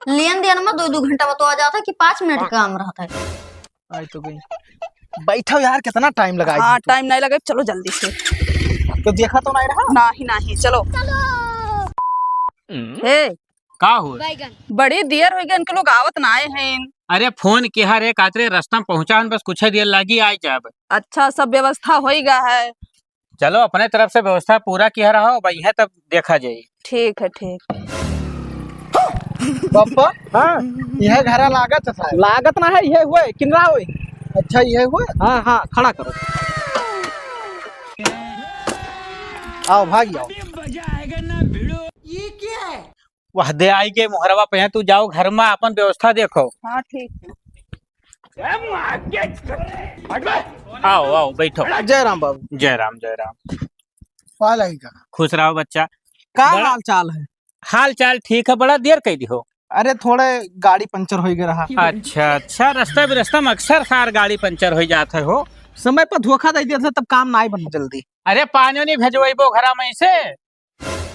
लेन then में 2-2 घंटा में तो आ जाता कि 5 मिनट का काम रहता है। आई तो गई। बैठो यार, कितना टाइम लगा। हाँ टाइम नहीं लगे, चलो जल्दी से। तो देखा तो नहीं रहा। नहीं नहीं चलो। हे का हो? बड़ी देर हो गई, इनके लोग आवत ना आए हैं। अरे फोन किया रे कातरे रास्ता में पहुंचा बस कुछ देर लगी आई जाब। अच्छा सब व्यवस्था हो गया है। चलो अपने तरफ से व्यवस्था पूरा किया रहा भाई है तब देखा जाए। ठीक है ठीक। पापा हाँ यह घरा लागत है। लागत ना है, यह हुए किनरा हुए। अच्छा यह हुए। हाँ हाँ खड़ा करो। आओ भाग आओ। वह दे आई के मुहरवा पे तू जाओ घर में अपन व्यवस्था देखो। हाँ ठीक है। आओ आओ बैठो। जय राम बाबू। जय राम जय राम। का खुश रहो बच्चा। का बड़ा- हाल चाल है। हाल चाल ठीक है, बड़ा देर कह दी हो। अरे थोड़े गाड़ी पंचर हो गया रहा। अच्छा अच्छा, रास्ता में अक्सर सार गाड़ी पंचर हो जाते हो। समय पर धोखा दे दिया था तब काम ना बन जल्दी। अरे पानी नहीं भेजवेबो घरा में से।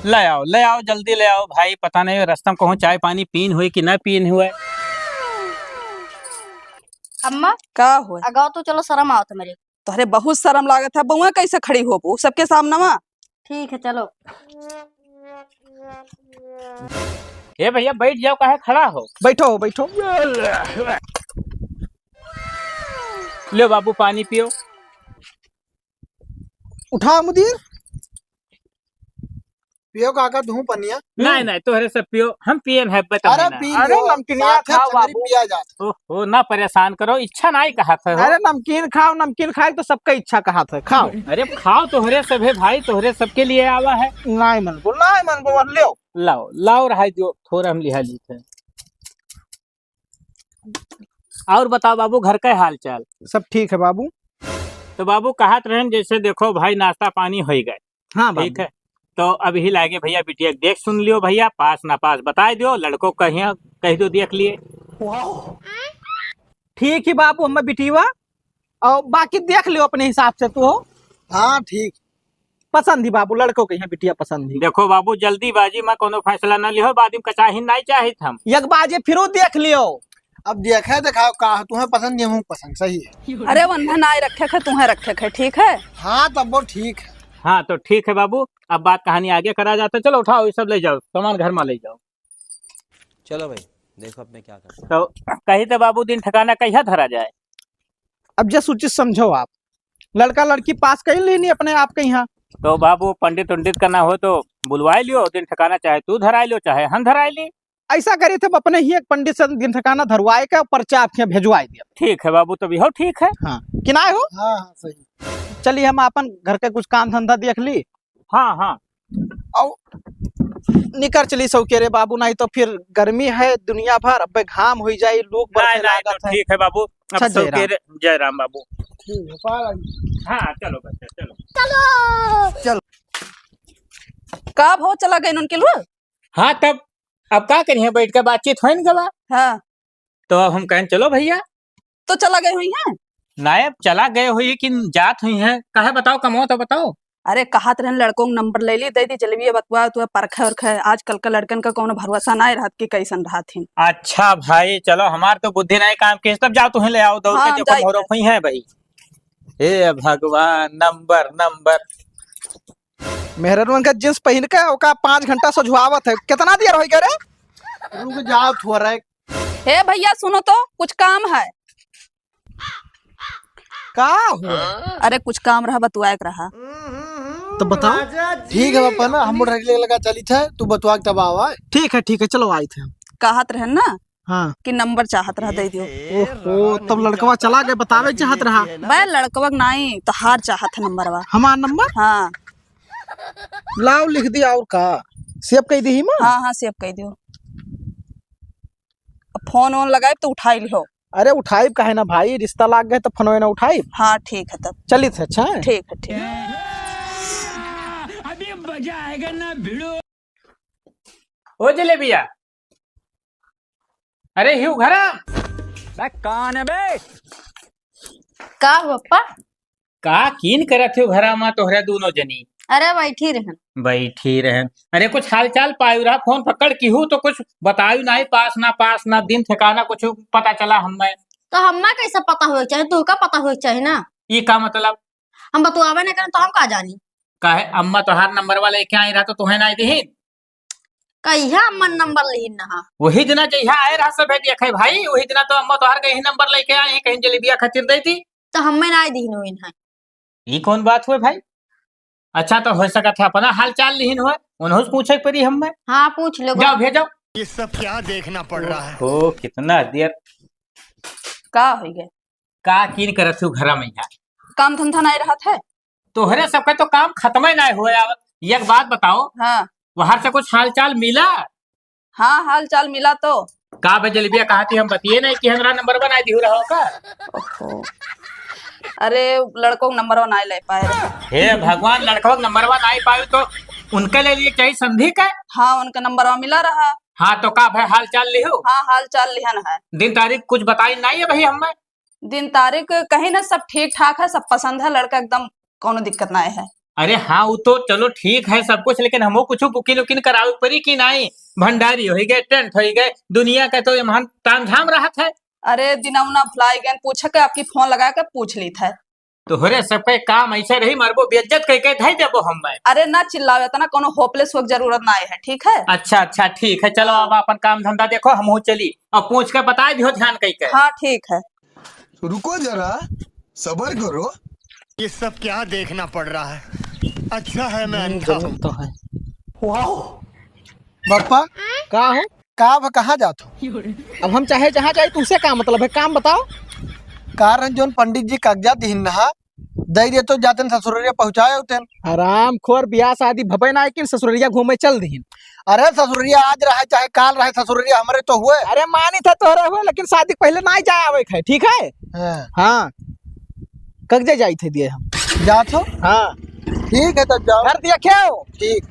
ले आओ जल्दी ले आओ भाई, पता नहीं रास्ता में कहूँ चाय पानी पीन हुई कि न पीन हुए। अम्मा का हुआ? अगाओ तो चलो, शर्म आओ तो मेरे। तोहरे बहुत शर्म लागत है, बउआ कैसे खड़ी हो बू सबके सामने में? ठीक है चलो। ए भैया बैठ जाओ, काहे खड़ा हो। बैठो बैठो। ले बाबू पानी पियो। उठा मुदीर। पियो काका धूप पनिया। नहीं तोहरे सब पियो, हम पियन है बता। अरे पी लो। अरे नमकीनिया खाओ बाबू। पिया जाता। ओहो ना परेशान करो, इच्छा नहीं कहा था। अरे नमकीन खाओ, नमकीन खाए तो सबका इच्छा कहा था खाओ। अरे खाओ तोहरे सब है भाई, तोहरे सबके लिए आवा है। नहीं मन को ले लाओ रहा दो थोड़ा हम लिहा ली थे। और बताओ बाबू घर का हाल चाल। सब ठीक है बाबू। तो बाबू कहत रहे जैसे देखो भाई नाश्ता पानी हो गए। हाँ ठीक है तो अभी ही लागे भैया बिटिया देख सुन लियो भैया, पास ना पास बता दो, लड़कों कह दो देख लिए। ठीक है बाबू, हम बिटिवा और बाकी देख लियो अपने हिसाब से तू हो। हाँ ठीक पसंद ही बाबू, लड़कों के यहाँ बिटिया पसंद ही। देखो बाबू जल्दीबाजी में कोनो फैसला न लियो, बाद में कचाही नहीं चाहिए हम। एक बाजे फिर देख लियो। अब देखा दिखाओ का तुम्हें पसंद है, पसंद सही है। अरे वंधन आए रखे है, तुम्हें रखे है, ठीक है। हाँ तब वो ठीक है। हाँ तो ठीक है बाबू, अब बात कहानी आगे करा जाता। चलो उठाओ ये सब ले जाओ, सामान घर में ले जाओ। चलो भाई देखो अब मैं क्या करता। तो कही तो बाबू दिन ठिकाना कैसा धरा जाए। अब जो सूचित समझो आप, लड़का लड़की पास कहीं लेनी अपने आप के यहाँ। तो बाबू पंडित उंडित करना हो तो बुलवाई लियो, दिन ठिकाना चाहे तू धराई लो चाहे हम धराई ली। ऐसा करे थे अपने ही एक पंडित से दिन ठिकाना धरवाए का पर्चा आपके यहाँ भेजवाई दिया। ठीक है बाबू, तो भी हो ठीक है। हाँ किनाए हो। हाँ हाँ सही। चलिए हम अपन घर के कुछ काम धंधा देख ली। हाँ हाँ और निकर चली सौकेरे बाबू, नहीं तो फिर गर्मी है दुनिया भर, अब घाम हो जाए लोग नहीं तो ठीक है बाबू। अब अच्छा, जय राम। जय राम बाबू। हाँ चलो बच्चा चलो। कब हो चला गए उनके लोग? हाँ तब अब क्या करिए, बैठ के बातचीत हो गवा। हाँ तो अब हम कहें चलो भैया। तो चला गए हुई हैं। नायब चला गए हुई कि जात हुई है, कहे बताओ कमो तो बताओ। अरे कहा रहन लड़कों का नंबर ले ली, दे दी चलिए बतवा तू परख और खे। आजकल का लड़कन का कोनो भरोसा नहीं रहत कि कैसन रहा थी। अच्छा भाई चलो, हमार तो बुद्धि नहीं काम की, तब जाओ तुम्हें ले आओ दौड़ हाँ, के देखो मोरो हुई है भाई। हे भगवान नंबर मेहरन का जींस पहन के ओका 5 घंटा सजुआवत है, कितना देर हो गया रे। रुक जाओ थोड़ा। हे भैया सुनो तो, कुछ काम है। का हुआ? अरे कुछ काम रहा बतुआ रहा। तो बताओ। ठीक है पापा ना, हम लगा चली थे तू बतवा तब आवा। ठीक है चलो आए थे हम। कहत रहन ना हाँ कि नंबर चाहत रहा, दे दियो। ओहो तब लड़कवा चला गए, बतावे चाहत रहा। भाई लड़कवा नहीं तो हार चाहत है नंबरवा। हमारा नंबर हाँ लाओ लिख दिया और का सेव कह दी मां। हाँ सेव कह दियो। फोन ऑन लगाए तो उठाई लियो। अरे उठाई काहे ना भाई, रिश्ता लाग गए तो फोन ना उठाई। हाँ ठीक है तब चली थे। अच्छा है ठीक है ठीक। अभी मजा आएगा ना भिड़ो। ओ जलेबिया, अरे हिउ घरा कौन है बे? का हुआ पप्पा? का कीन करत हो घरा में तोहरा दोनों जनी? अरे बैठी रहन। बैठी रहे। अरे कुछ हाल चाल पायु रहा फोन पकड़ की हूँ तो कुछ बतायु नहीं, पास ना दिन ठिकाना कुछ पता चला हमें। तो हम्मा कैसा पता हुआ चाहिए, तू का पता हुआ चाहिए ना। ये का मतलब? हम बतुआवे नहीं करें तो हम का जानी। काहे अम्मा तो हर नंबर वाले क्या आई रहा तो तुम्हें नहीं दी? कहिया अम्मा नंबर ली ना। वही दिना जहिया आए रहा सब देखे भाई, वही दिना तो अम्मा तो हर कहीं नंबर लेके आए कहीं जलेबिया खातिर दी थी। तो हमें नहीं दी हुई है। ये कौन बात हुए भाई? अच्छा तो हो सका था अपना हाल चाल लिहिन हुए, उन्होंने पूछे परी हमें। हाँ पूछ लो। जाओ भेजो। ये सब क्या देखना पड़ रहा है। ओ कितना देर का हो गए? का कीन करत हूँ घर में यहाँ। काम धंधा नहीं रहा था। तोहरे सबका तो काम खत्म ही नहीं हुआ। एक बात बताओ, हाँ वहां से कुछ हाल चाल मिला? हाँ हाल चाल मिला तो। का भाई जलेबिया कहा थी हम बतिए नहीं कि हमारा नंबर बना दी रहा का। ओहो। अरे लड़कों को नंबर नहीं ले पाए रहे। हे भगवान, लड़का नंबर नहीं पाई तो उनके ले लिए चाहिए संधि का। हाँ उनका नंबर मिला रहा। हाँ तो का भाई हाल चाल लिहो। हाँ हाल चाल लिहन है। दिन तारीख कुछ बताई नहीं है भाई हमें। दिन तारीख कहीं ना सब ठीक ठाक है, सब पसंद है, लड़का एकदम कोनो दिक्कत नहीं है। अरे हाँ वो तो चलो ठीक है सब कुछ, लेकिन हमको कुछ बुकिंग उकिन करावे पड़ी कि नहीं? भंडारी हो गए, टेंट हो गए, दुनिया का तो यहाँ ताम झाम रहा था। अरे दिनौना भुलाई गए, पूछा के आपकी फोन लगा के पूछ ली था। तो हरे सबके काम ऐसे रही मारबो बेइज्जत कह थे देबो हमें। अरे ना चिल्लावे तना, कोनो होपलेस हो जरूरत ना है, ठीक है। अच्छा ठीक है, चलो अब अपन काम धंधा देखो, हम चली अब पूछ के बता दियो ध्यान कह के। हाँ ठीक है। रुको जरा, सबर करो। ये सब क्या देखना पड़ रहा है। अच्छा है मैं अंधा हूँ। तो है। पापा का हो? कहाँ जात हो? अब हम चाहे जहाँ जाए तुमसे का मतलब है, काम बताओ। कार जोन पंडित जी कागजात दिहिन नहा दई दे तो जातन ससुररिया पहुंचाए होतन। आराम खोर ब्याह शादी भबे ना कि ससुररिया घूमे चल दीन। अरे ससुररिया आज रहे चाहे काल रहे, ससुररिया हमारे तो हुए। अरे मानी था तोहरे हो, लेकिन शादी पहले ना जाए आवे है, ठीक है। हाँ कगजे जाई थे दिए हम जात हो। हाँ ठीक है तब जाओ। घर दिया क्यों? ठीक।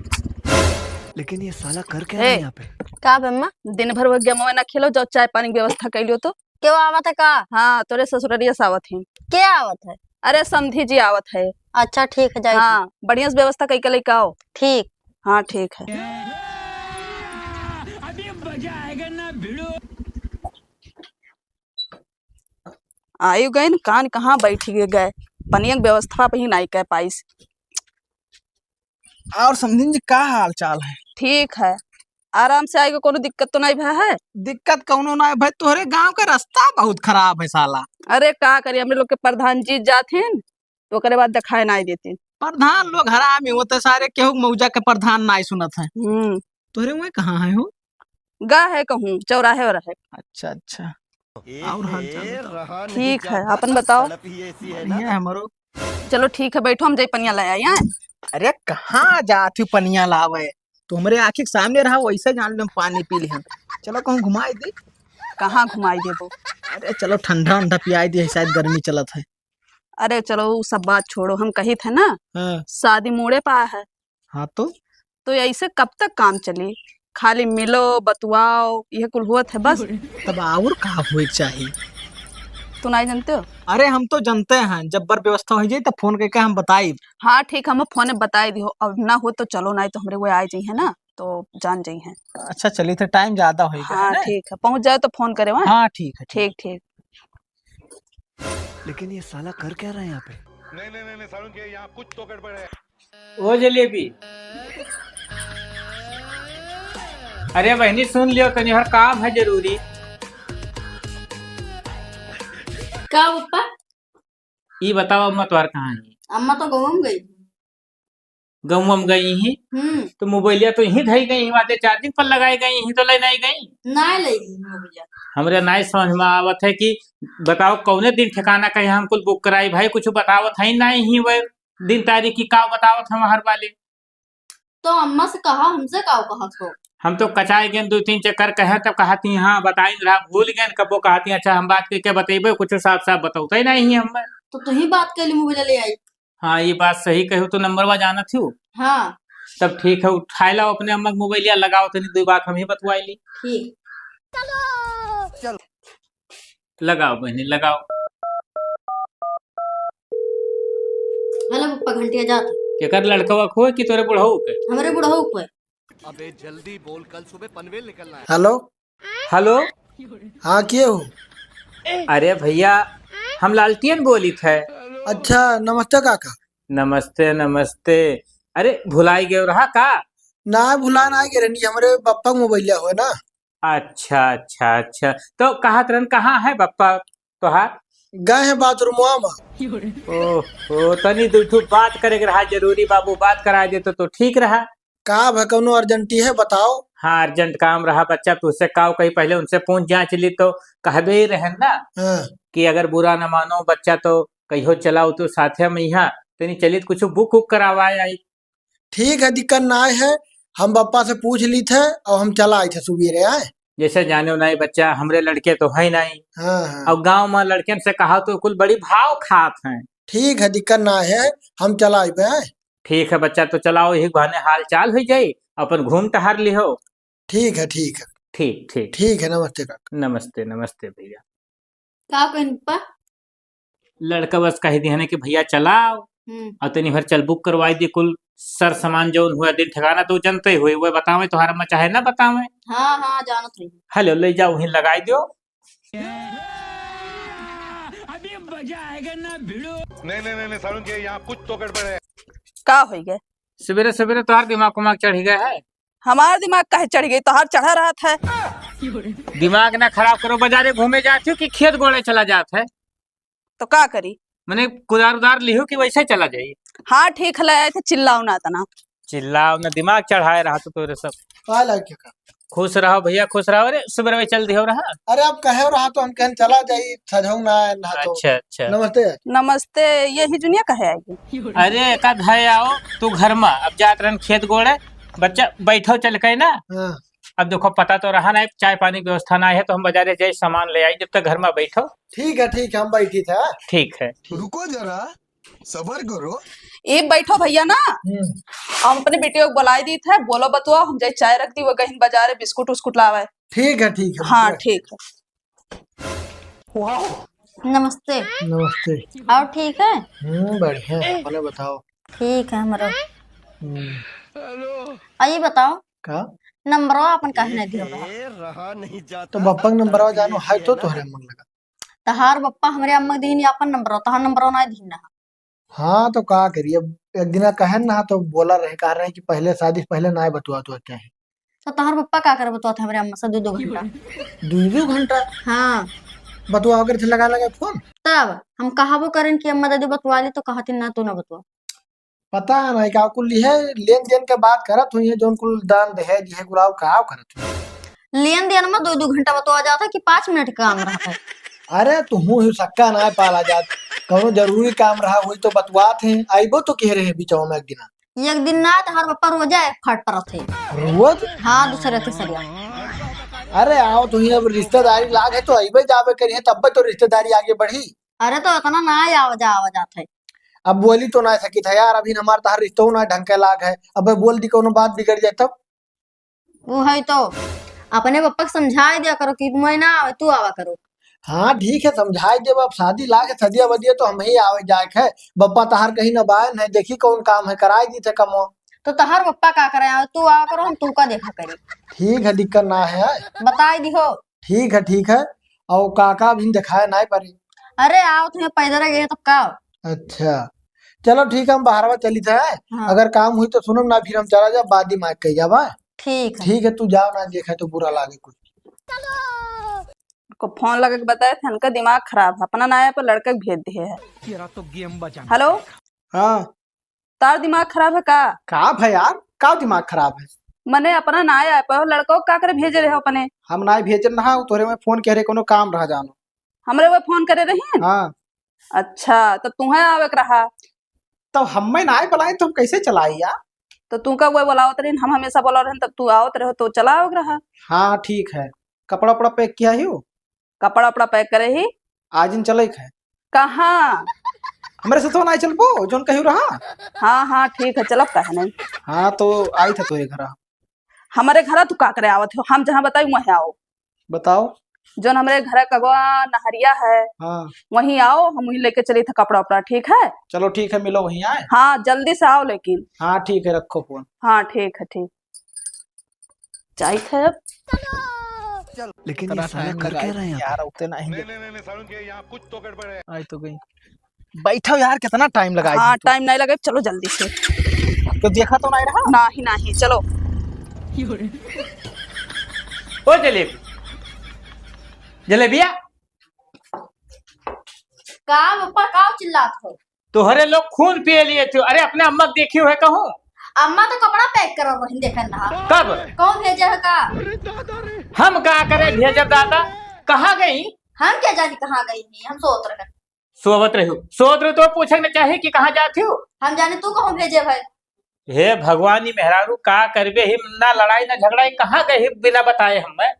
लेकिन ये साला कर क्या रहा है यहाँ पे? का बम्मा दिन भर वो गेम में ना खेलो, जाओ चाय पानी की व्यवस्था कर लियो तो। क्यों आवत है का? हाँ तोरे ससुररिया सावत है। क्या आवत है? अरे समधी जी आवत है। अच्छा ठीक है जाए। हाँ बढ़िया से व्यवस्था कई के लेके आओ। ठीक। हाँ ठीक है। आयु गए न कान कहाँ बैठ गए, पनिया की व्यवस्था पे ही नहीं कह पाइस। और समझिन जी का हाल चाल है? ठीक है, आराम से आएगा, कोनो दिक्कत तो नहीं भा है। दिक्कत कौनो ना है भाई, तोहरे गांव का रास्ता बहुत खराब है साला। अरे का करिए, हम लोग के प्रधान जी जाते तो करे बाद दिखाए नहीं देते। प्रधान लोग हरामी होते सारे, केहू मौजा के प्रधान ना सुनत है। तोहरे वहाँ कहाँ है हो? गा है कहूँ चौराहे और है। अच्छा और हाल चाल ठीक है, अपन बताओ। बढ़िया है हमारो। चलो ठीक है, बैठो, हम जाई पनिया ले आए हैं। अरे कहाँ जाती पनिया लावे, तुम्हारे आँखी के सामने रहा वैसे जान लो पानी पी लिहन। चलो कहूँ घुमाई दी। कहाँ घुमाई देबो? अरे चलो ठंडा ठंडा पियाई दी, शायद गर्मी चलत है। अरे चलो वो सब बात छोड़ो, हम कही थे ना हाँ शादी मोड़े पा है। हाँ तो ऐसे कब तक काम चली? खाली मिलो बतुआओ यह कुल हुआ है बस। तब और का होए चाहिए? तू नहीं जानते हो? अरे हम तो जानते हैं, जब बर व्यवस्था हो जाए तो फोन करके हम बताई। हाँ ठीक, हम फोन में बताई दियो, अब ना हो तो चलो, नहीं तो हमरे वो आ जाई है ना तो जान जाई है। अच्छा चलिए थे, टाइम ज्यादा हो गया। हाँ ठीक है, पहुंच जाए तो फोन करे। हाँ ठीक है ठीक ठीक। लेकिन ये साला कर क्या रहा है यहाँ पे? नहीं सारुण के यहाँ कुछ तो गड़बड़ है। वो जलेबी, अरे बहनी सुन लियो तनी, हर काम है जरूरी। का पप्पा? ये बताओ अम्मा तुम्हार कहाँ है? अम्मा तो गाँव में गई। गाँव में गई ही तो मोबाइलिया तो यही धई गई, वादे चार्जिंग पर लगाई गई ही तो ले नहीं गई। नहीं लेगी भैया। हमरे नहीं समझ में आवत है कि बताओ कौने दिन ठिकाना कहीं हम कुछ बुक कराई भाई, कुछ बतावत है नहीं ही वह दिन तारीख की का बतावत हम हर वाले। तो अम्मा से कहा, हमसे का कहा हो? हम तो कचाए गए 2-3 चक्कर कहे तब कहती हाँ बताई रहा, भूल गए कबो कहती अच्छा हम बात करके बतेबे, कुछ साफ साफ बताते नहीं हमें। तो तू ही बात कर ली, मोबाइल ले आई। हाँ ये बात सही कहू, तो नंबर वा जाना थी। हाँ तब ठीक है, उठाए लाओ अपने अम्मा के मोबाइलिया, लगाओ तो नहीं, दो बात हम ही बतवाई ली। ठीक। चलो लगाओ बहनी लगाओ। हेलो पप्पा, घंटिया जात। केकर लड़कवा को कि तोरे बुढ़ऊ के? हमारे बुढ़ऊ को है। अबे जल्दी बोल, कल सुबह पनवेल निकलना है। हेलो। हेलो। हाँ किए हो? अरे भैया हम लालटेन बोली थे। अच्छा नमस्ते काका। नमस्ते नमस्ते। अरे भुलाई गए रहा का? ना भुला ना के रहनी हमारे पप्पा मोबाइल हो ना। अच्छा अच्छा अच्छा, तो कहा तरन कहाँ है बप्पा तोहार? गए हैं बाथरूम में। ओ तनी दुठू बात करे के रहा जरूरी बाबू, बात करा दे तो ठीक रहा। का भकनो अर्जेंटी है बताओ। हाँ अर्जेंट काम रहा बच्चा, तुझसे काव कहीं पहले उनसे पूछ जांच ली तो कहबे ही रहन ना हाँ। कि अगर बुरा न मानो बच्चा तो कहियो चलाओ तो साथे में यहाँ तनी चलित कुछ बुक उक करवाए आई। ठीक है दिक्कत ना है, हम पापा से पूछ ली थे और हम चला आए थे सुबेरे आए। जैसे जाने नहीं बच्चा हमरे लड़के तो है नहीं। हाँ हाँ। अब गांव में लड़के से कहा तो कुल बड़ी भाव खात हैं। ठीक है दिक्कत ना है, हम चला आए। ठीक है बच्चा, तो चलाओ यही बहाने हाल चाल हो जाये, अपन घूम टहर लिहो। ठीक है ठीक है। ठीक ठीक ठीक है नमस्ते काका। नमस्ते नमस्ते भैया। का कहन पा? लड़का बस कह दी है कि भैया चलाओ और तनी भर चल बुक करवाई दी कुल सर सामान जो हुआ दिन ठिकाना तो जनते हुए वो बतावे तुम्हारा में चाहे ना बतावे। हाँ हाँ जानत रही। हेलो ले जाओ वहीं लगाई दो। अभी मजा आएगा ना भिड़ो। नहीं सारुण के यहाँ कुछ तो गड़बड़ है। का हो गए? सवेरे सवेरे तुम्हारा दिमाग उमाग चढ़ गया है? हमारा दिमाग काहे चढ़ गई? तोहार चढ़ा रहा था। दिमाग ना खराब करो, बाजारे घूमे जाते हो कि खेत गोड़े चला जाता है? तो का करी? मैंने कुदार उदार लिहो कि वैसे चला जाइए। हाँ ठीक है, थे चिल्लाओ ना तना। चिल्लाओ ना, दिमाग चढ़ाए रहा तो तोरे सब। खुश रहो भैया खुश रहो। अरे सुबह चल दियो रहा। अरे आप कहे रहा तो हम कहन चला जाई सजऊ ना तो। अच्छा अच्छा नमस्ते। नमस्ते, यही दुनिया कहे आएगी। अरे एकाध है आओ तू घर में, अब जात रहन खेत गोड़े बच्चा बैठो चल के ना। हाँ। अब देखो पता तो रहा ना चाय पानी की व्यवस्था ना है तो हम बाजारे जाए सामान ले आई, जब तक घर में बैठो। ठीक है हम बैठी थे। ठीक है। रुको जरा सबर करो। एक बैठो भैया ना, हम अपने बेटियों को बुलाई दी थे, बोलो बतुआ हम जाए चाय रख दी वो कहीं बाजारे बिस्कुट उस्कुट लावे। ठीक है हाँ ठीक है। नमस्ते। नमस्ते। और ठीक है? बढ़िया अपने बताओ। ठीक है हमारा। आइए बताओ का नंबर अपन काहे नहीं दियो रहा? रहा नहीं जाता। तो बप्पा का नंबर जानो है तो तोहरे मन लगा। तहार बप्पा हमरे अम्मा दीन अपन नंबर तहार नंबर ना दीन ना। हाँ तो का करिए, एक दिन कहन ना तो बोला रहे कह रहे कि पहले शादी से पहले ना बतुआ तो क्या है। तो तहार बप्पा का कर बतुआ हमरे अम्मा से 2-2 घंटा। 2 घंटा हाँ बतुआ अगर थे लगा फोन। तब हम कहाबो करें कि अम्मा दादी बतुआ ली तो कहती ना तू ना बतुआ। पता नहीं का कुल है लेन देन के बात करत हुई है, जोन कुल दान दहेज है गुलाब का करत हुई। लेन देन में 2-2 घंटा बतुआ जाता कि 5 मिनट काम रहता है। अरे तुहू ही सक्का ना पाला जात, कौनो जरूरी काम रहा हुई तो बतवात है, आइबो तो कह रहे बिचाओ में एक दिन ना तहार बप्पा रोजा फट परत है रोज। हाँ दूसरे तीसरिया। अरे आओ तुही अब रिश्तेदारी लाग है तो आइबे जाबे करिए तब तो रिश्तेदारी आगे बढ़ी। अरे तो इतना ना आवा जात है। अब बोली तो ना सकी था यार, अभी हमारा तहार रिश्तो ना ढंग के लाग है, अब बोल दी कोनो बात बिगड़ जाए तब। वो है तो अपने पप्पा को समझा दिया करो कि मैं ना आवे तू आवा करो। हाँ ठीक है समझाए जब अब शादी लागे सदिया बदिया तो हम ही आवे जाए है, बप्पा तहार कहीं न बायन है, देखी कौन काम है कराए दी थे कमो। तो तहार पप्पा का करे आवे तू आवा करो, हम तू का देखा करी। ठीक है दिक्कत ना है। बताई दिहो। ठीक है और काका भी दिखाए ना परी। अरे आओ तुम्हें पैदल गए तब का। अच्छा चलो ठीक है हम बाहर चली थे। हाँ। अगर काम हुई तो सुनो ना फिर हम चला जा बाद ही माइक कही जावा। ठीक है तू जाओ ना देखा तो बुरा लागे कुछ। को फोन लगा के बताए थे उनका दिमाग खराब है, अपना नाया पर लड़का के भेज दिए है। हेलो हाँ तार दिमाग खराब है का भाई यार का दिमाग खराब है? मने अपना नाया पर लड़का को का करे भेजे रहे हो अपने? हम ना भेजन रहा तोरे में फोन कह रहे कोनो काम रहा जानो। हमरे वो फोन करे रही। हाँ अच्छा तो तुम्हें आवे के रहा तो हम में ना बुलाए तो हम कैसे चलाई यार? तो तू का वो बुलावत रही, हम हमेशा बोला रहे तब तू आवत रहे तो चला आवे रहा। हाँ ठीक है कपड़ा उपड़ा पैक किया ही हो? कपड़ा उपड़ा पैक करे ही। आज इन चले है कहाँ? हमारे से तो ना चलबो जोन कही रहा। हाँ ठीक है चलो कहे नहीं। हाँ तो आई था तोरे घर। हमारे घर तू का करे आवत हो? हम जहाँ बताई वहीं आओ। बताओ जो हमारे घर कगवा नहरिया है हाँ वहीं आओ, हम वहीं लेके चले थे कपड़ा उपड़ा, ठीक है? चलो ठीक है, मिलो वहीं आए। हाँ जल्दी से आओ लेकिन। हाँ ठीक है, रखो फोन। हाँ ठीक है, ठीक चाहिए है अब। लेकिन ये इतना साला टाइम कर लगा क्या रहा है यहाँ यार, उतने नहीं नहीं सारुण के यहाँ कुछ तो गड़बड़ है। आई तो गई। बैठो यार, कितना टाइम लगा। हाँ टाइम नहीं लगे, चलो जल्दी से। तो देखा तो नहीं रहा। नहीं नहीं चलो। ओ जलेबी, जलेबिया, का पप्पा का चिल्लात हो? तोहरे लोग खून पिए लिए थे। अरे अपने अम्मा देखी हुए कहूँ। अम्मा तो कपड़ा पैक करो वहीं देखन रहा। कब? कौन भेजा है का? हम क्या करे भेजब दादा? कहाँ गई? हम क्या जाने कहाँ गई नहीं, हम सोच रहे। सोवत रही हो, सोवत रही तो पूछना चाहिए कि कहाँ जाती हो। हम जाने तू कहाँ भेजे भाई? हे भगवान, मेहरारू का करबे ही, ना लड़ाई ना झगड़ा, कहाँ गई बिना बताए हमें।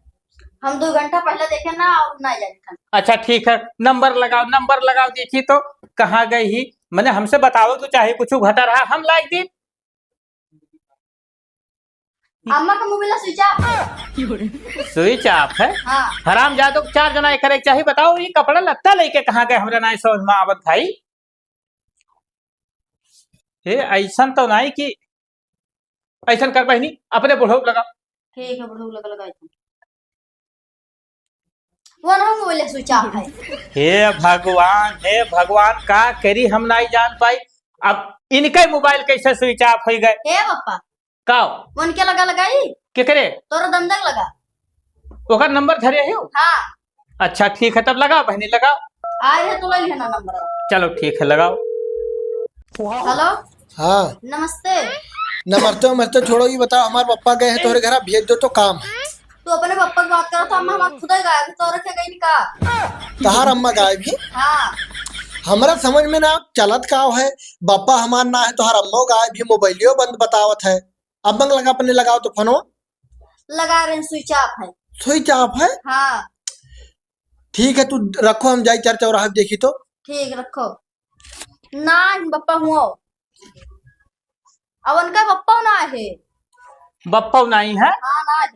हम 2 घंटा पहले देखे ना और ना जाने। अच्छा ठीक है, नंबर लगाओ देखी तो कहाँ गई ही। मैंने हमसे बताओ तो चाहे कुछ घटा रहा हम लाइक दी। अम्मा का मोबाइल स्विच ऑफ है। स्विच ऑफ है? हाँ हराम जादो 4 जना करे चाहिए। बताओ ये कपड़ा लत्ता लेके कहाँ गए, हमरा नहीं समझ में आवत भाई। हे ऐसा तो नहीं कि ऐसा कर बहनी, अपने बुढ़ऊ लगाओ। ठीक है, बढ़ू लगा लगाई थी। वो ना मोबाइल स्विच ऑफ है। हे भगवान का करी हम नहीं जान पाई। अब इनके मोबाइल कैसे स्विच ऑफ हो गए? हे पापा का मन के लगा लगाई के करे? तोरा दमदम लगा। ओकर नंबर धरे हो? हाँ अच्छा ठीक है, तब लगाओ बहनी लगाओ। आए है तो ले लेना नंबर। चलो ठीक है, लगाओ। हेलो हाँ नमस्ते। नमस्ते नमस्ते छोड़ो, ये बताओ हमारे पापा गए हैं तोहरे घर, भेज दो तो काम है। तू अपने पापा की बात करो तो अम्मा हमारा खुदा गाय तो रखे गई नहीं का। तहार अम्मा गाय भी हाँ हमारा समझ में ना चलत का है। बापा हमार ना है तोहार अम्मो गाय भी, मोबाइलियो बंद बतावत है। अब लगा अपने लगाओ तो फोनो लगा रहे स्विच ऑफ है। स्विच ऑफ है? हाँ ठीक है, तू रखो, हम जाई 4 चौराहा देखी तो। ठीक रखो ना पप्पा हुआ अब उनका पप्पा ना है। बप्पा नहीं है? हाँ ना है।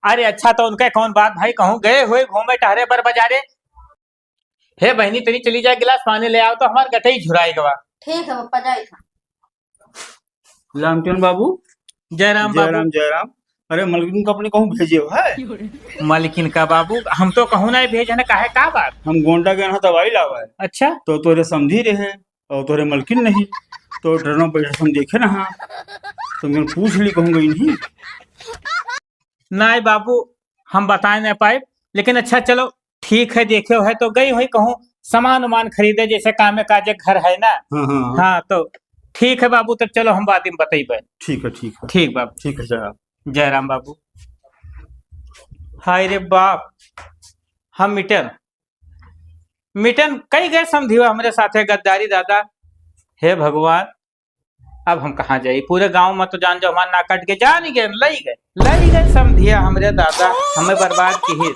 अरे अच्छा, तो उनका कौन बात भाई, कहूँ गए हुए घूमे टहरे पर बाजारे। हे बहनी तेरी चली जाए, गिलास पानी ले आओ तो हमारे गटे ही झुराएगा। ठीक है पप्पा जाए था। लामचंद बाबू, जयराम बाबू। जयराम। अरे मलकिन को अपने कहूँ भेजे हो है? मलकिन का बाबू, हम तो कहूँ नहीं भेजे न, काहे का बात? हम गोंडा के यहाँ दवाई लावा है, अच्छा तो तोरे समझी रहे और तोरे मलकिन नहीं, तो डरना पैसा हम देखे ना। तो मैं पूछ ली, कहूँगा नहीं। नहीं बाबू, हम बता नहीं पाए, लेकिन अच्छा चलो ठीक है, देखे है तो गई हुई कहूँ सामान उमान खरीदे, जैसे काम काजे घर है ना। हाँ हाँ हाँ तो ठीक है बाबू, तब चलो हम बाद में बताइए। ठीक है, ठीक है, ठीक बाबू। ठीक है जयराम। जयराम बाबू। हाय रे बाप, हम मिटन कई गए समझी हुआ हमारे साथ गद्दारी दादा। हे भगवान, अब हम कहाँ जाए? पूरे गांव में तो जान जो हमारा ना कट के जा नहीं गए, लई गए समझिया हमरे दादा, हमें बर्बाद की ही।